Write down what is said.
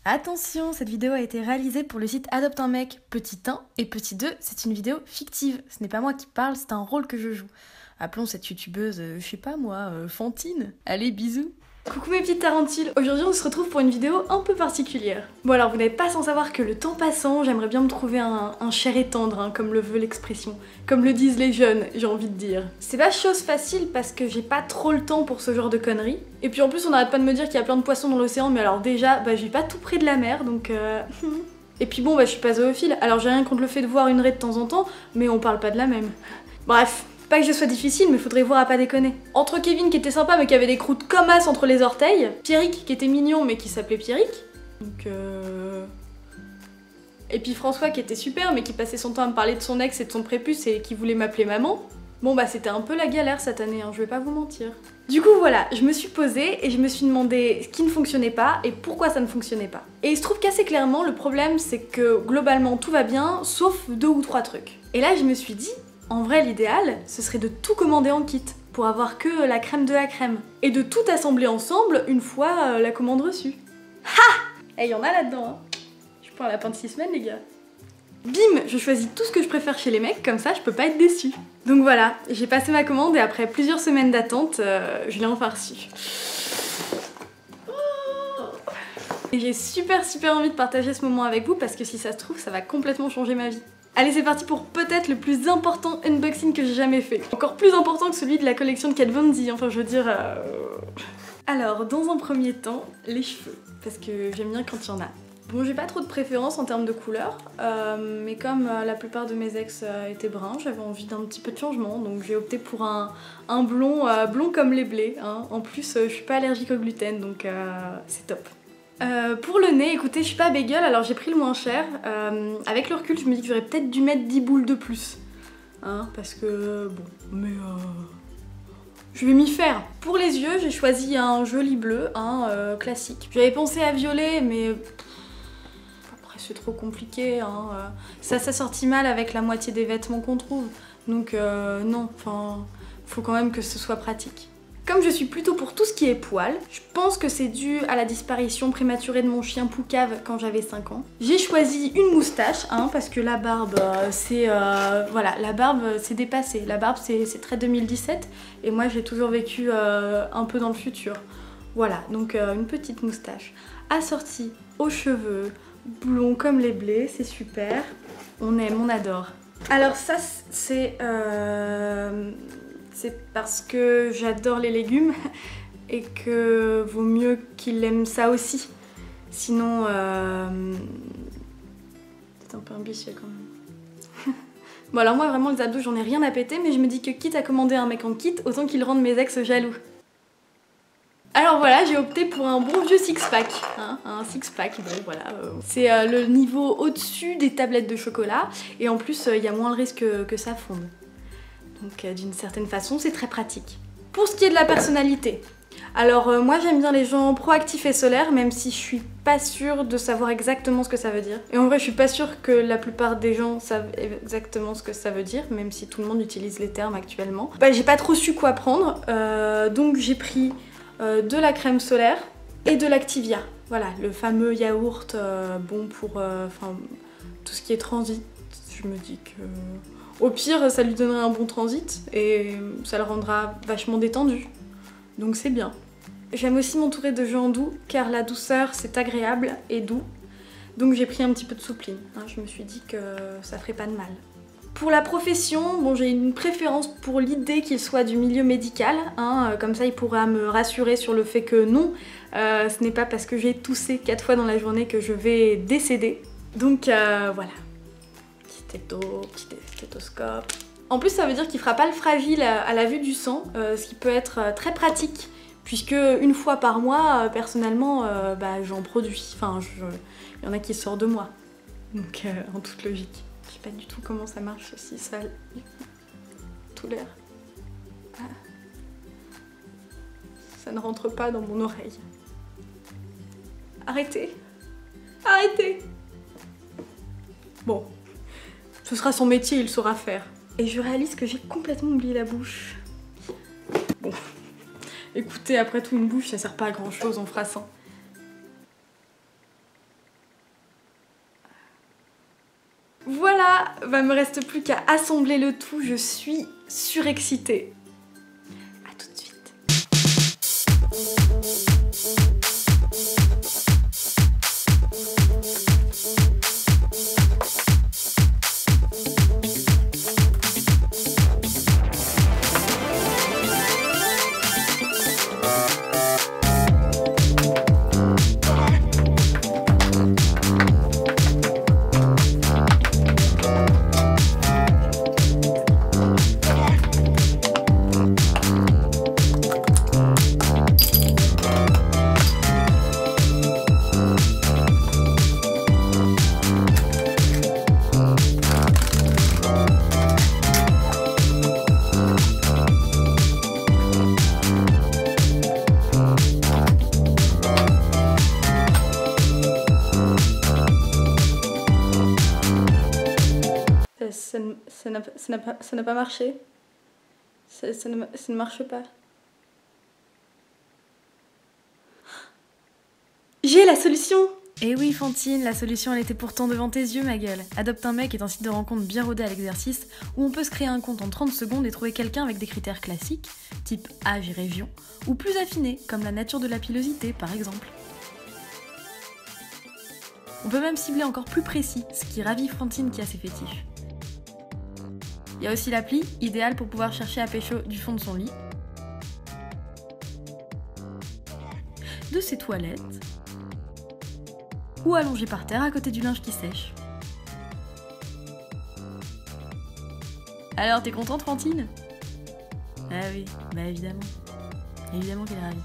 Attention, cette vidéo a été réalisée pour le site Adopte un mec, petit 1 et petit 2, c'est une vidéo fictive. Ce n'est pas moi qui parle, c'est un rôle que je joue. Appelons cette youtubeuse, je sais pas moi, Fantine. Allez, bisous. Coucou mes petites tarentules, aujourd'hui on se retrouve pour une vidéo un peu particulière. Bon alors vous n'êtes pas sans savoir que le temps passant, j'aimerais bien me trouver un cher et tendre, hein, comme le veut l'expression. Comme le disent les jeunes, j'ai envie de dire. C'est pas chose facile parce que j'ai pas trop le temps pour ce genre de conneries. Et puis en plus on n'arrête pas de me dire qu'il y a plein de poissons dans l'océan, mais alors déjà, je vis pas tout près de la mer, donc Et puis bon, je suis pas zoophile, alors j'ai rien contre le fait de voir une raie de temps en temps, mais on parle pas de la même. Bref. Pas que je sois difficile, mais faudrait voir à pas déconner. Entre Kevin qui était sympa mais qui avait des croûtes comme as entre les orteils, Pierrick qui était mignon mais qui s'appelait Pierrick, et puis François qui était super mais qui passait son temps à me parler de son ex et de son prépuce et qui voulait m'appeler maman. Bon c'était un peu la galère cette année, hein, je vais pas vous mentir. Du coup voilà, je me suis posée et je me suis demandé ce qui ne fonctionnait pas et pourquoi ça ne fonctionnait pas. Et il se trouve qu'assez clairement le problème c'est que globalement tout va bien sauf 2 ou 3 trucs. Et là je me suis dit, en vrai, l'idéal, ce serait de tout commander en kit, pour avoir que la crème de la crème. Et de tout assembler ensemble une fois la commande reçue. Ha! Y en a là-dedans, hein. Je prends un lapin de 6 semaines, les gars. Bim! Je choisis tout ce que je préfère chez les mecs, comme ça je peux pas être déçue. Donc voilà, j'ai passé ma commande et après plusieurs semaines d'attente, je l'ai enfin reçue. Et j'ai super envie de partager ce moment avec vous parce que si ça se trouve, ça va complètement changer ma vie. Allez, c'est parti pour peut-être le plus important unboxing que j'ai jamais fait. Encore plus important que celui de la collection de Kat Von D, enfin je veux dire... Alors, dans un premier temps, les cheveux, parce que j'aime bien quand il y en a. Bon, j'ai pas trop de préférence en termes de couleur, mais comme la plupart de mes ex étaient bruns, j'avais envie d'un petit peu de changement, donc j'ai opté pour un blond, blond comme les blés, hein. En plus, je suis pas allergique au gluten, donc c'est top. Pour le nez, écoutez, je suis pas bégueule, alors j'ai pris le moins cher. Avec le recul, je me dis que j'aurais peut-être dû mettre 10 boules de plus. Hein, parce que, bon, mais je vais m'y faire. Pour les yeux, j'ai choisi un joli bleu, classique. J'avais pensé à violet, mais après c'est trop compliqué. Hein. Ça s'assortit mal avec la moitié des vêtements qu'on trouve. Donc non, enfin, faut quand même que ce soit pratique. Comme je suis plutôt pour tout ce qui est poils, je pense que c'est dû à la disparition prématurée de mon chien Poucave quand j'avais 5 ans. J'ai choisi une moustache, parce que la barbe, c'est... voilà, la barbe, c'est dépassé. La barbe, c'est très 2017, et moi, j'ai toujours vécu un peu dans le futur. Voilà, donc une petite moustache assortie aux cheveux, blonds comme les blés, c'est super. On aime, on adore. Alors ça, c'est parce que j'adore les légumes et que vaut mieux qu'il aime ça aussi. Sinon, c'est un peu ambitieux quand même. Bon alors moi vraiment les abdos j'en ai rien à péter, mais je me dis que quitte à commander un mec en kit, autant qu'il rende mes ex jaloux. Alors voilà, j'ai opté pour un bon vieux six-pack, un six-pack, bon voilà, c'est le niveau au-dessus des tablettes de chocolat, et en plus il y a moins le risque que ça fonde. Donc d'une certaine façon, c'est très pratique. Pour ce qui est de la personnalité, alors moi j'aime bien les gens proactifs et solaires, même si je suis pas sûre de savoir exactement ce que ça veut dire. Et en vrai, je suis pas sûre que la plupart des gens savent exactement ce que ça veut dire, même si tout le monde utilise les termes actuellement. J'ai pas trop su quoi prendre, donc j'ai pris de la crème solaire et de l'Activia. Voilà, le fameux yaourt bon pour tout ce qui est transit. Je me dis que... Au pire, ça lui donnerait un bon transit et ça le rendra vachement détendu. Donc c'est bien. J'aime aussi m'entourer de gens doux car la douceur c'est agréable et doux. Donc j'ai pris un petit peu de soupline. Je me suis dit que ça ferait pas de mal. Pour la profession, bon, j'ai une préférence pour l'idée qu'il soit du milieu médical. Comme ça il pourra me rassurer sur le fait que non, ce n'est pas parce que j'ai toussé 4 fois dans la journée que je vais décéder. Donc voilà. Petit stéthoscope. En plus ça veut dire qu'il fera pas le fragile à la vue du sang, ce qui peut être très pratique puisque une fois par mois, personnellement, j'en produis. Enfin, il y en a qui sortent de moi. Donc en toute logique. Je sais pas du tout comment ça marche si ça... tout l'air. Ça ne rentre pas dans mon oreille. Arrêtez. Arrêtez. Bon. Ce sera son métier, il saura faire. Et je réalise que j'ai complètement oublié la bouche. Bon. Écoutez, après tout, une bouche, ça sert pas à grand chose, on fera sans. ça, bah me reste plus qu'à assembler le tout, je suis surexcitée. À tout de suite. Ça n'a pas marché. Ça ne marche pas. J'ai la solution! Eh oui Fantine, la solution elle était pourtant devant tes yeux ma gueule. Adopte un mec est un site de rencontre bien rodé à l'exercice où on peut se créer un compte en 30 secondes et trouver quelqu'un avec des critères classiques, type âge et région, ou plus affinés, comme la nature de la pilosité par exemple. On peut même cibler encore plus précis, ce qui ravit Fantine qui a ses fétiches. Il y a aussi l'appli, idéale pour pouvoir chercher à pécho du fond de son lit, de ses toilettes, ou allongé par terre à côté du linge qui sèche. Alors, t'es contente, Fantine? Ah oui, bah évidemment. Évidemment qu'elle est ravie.